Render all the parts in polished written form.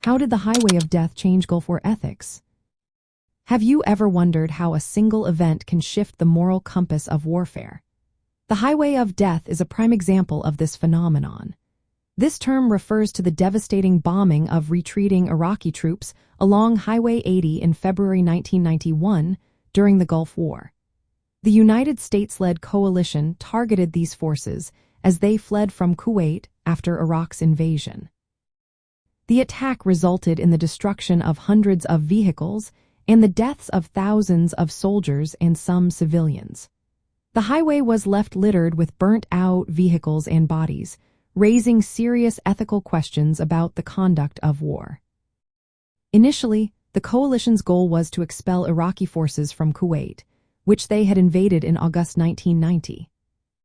How did the highway of death change Gulf War ethics? Have you ever wondered how a single event can shift the moral compass of warfare? The highway of death is a prime example of this phenomenon. This term refers to the devastating bombing of retreating Iraqi troops along Highway 80 in February 1991 during the Gulf War. The United States-led coalition targeted these forces as they fled from Kuwait after Iraq's invasion. The attack resulted in the destruction of hundreds of vehicles and the deaths of thousands of soldiers and some civilians. The highway was left littered with burnt-out vehicles and bodies, raising serious ethical questions about the conduct of war. Initially, the coalition's goal was to expel Iraqi forces from Kuwait, which they had invaded in August 1990.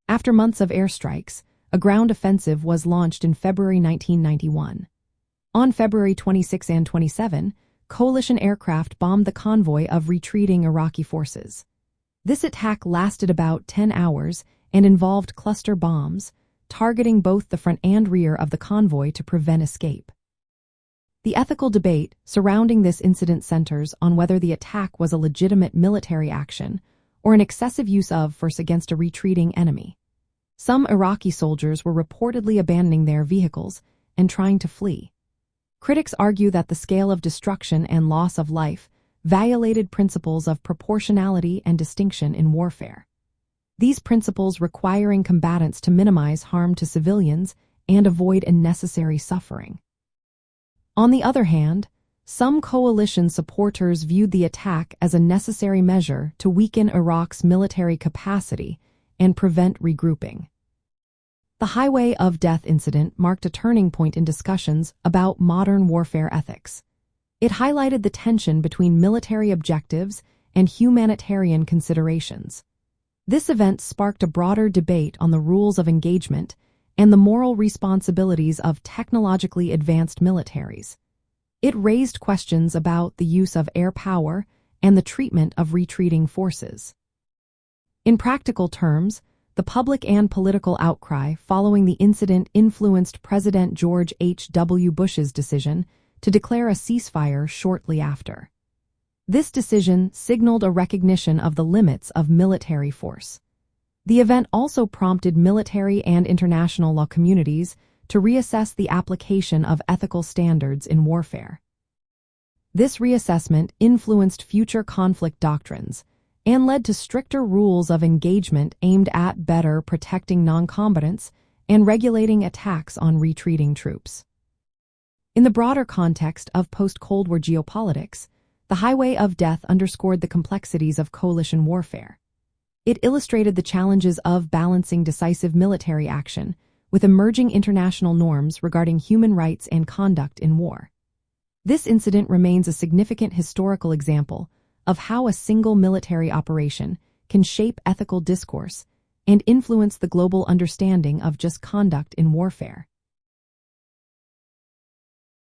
After months of airstrikes, a ground offensive was launched in February 1991. On February 26 and 27, coalition aircraft bombed the convoy of retreating Iraqi forces. This attack lasted about 10 hours and involved cluster bombs, targeting both the front and rear of the convoy to prevent escape. The ethical debate surrounding this incident centers on whether the attack was a legitimate military action or an excessive use of force against a retreating enemy. Some Iraqi soldiers were reportedly abandoning their vehicles and trying to flee. Critics argue that the scale of destruction and loss of life violated principles of proportionality and distinction in warfare. These principles requiring combatants to minimize harm to civilians and avoid unnecessary suffering. On the other hand, some coalition supporters viewed the attack as a necessary measure to weaken Iraq's military capacity and prevent regrouping. The Highway of Death incident marked a turning point in discussions about modern warfare ethics. It highlighted the tension between military objectives and humanitarian considerations. This event sparked a broader debate on the rules of engagement and the moral responsibilities of technologically advanced militaries. It raised questions about the use of air power and the treatment of retreating forces. In practical terms, the public and political outcry following the incident influenced President George H.W. Bush's decision to declare a ceasefire shortly after. This decision signaled a recognition of the limits of military force. The event also prompted military and international law communities to reassess the application of ethical standards in warfare. This reassessment influenced future conflict doctrines and led to stricter rules of engagement aimed at better protecting non-combatants and regulating attacks on retreating troops. In the broader context of post-Cold War geopolitics, the Highway of Death underscored the complexities of coalition warfare. It illustrated the challenges of balancing decisive military action with emerging international norms regarding human rights and conduct in war. This incident remains a significant historical example of how a single military operation can shape ethical discourse and influence the global understanding of just conduct in warfare.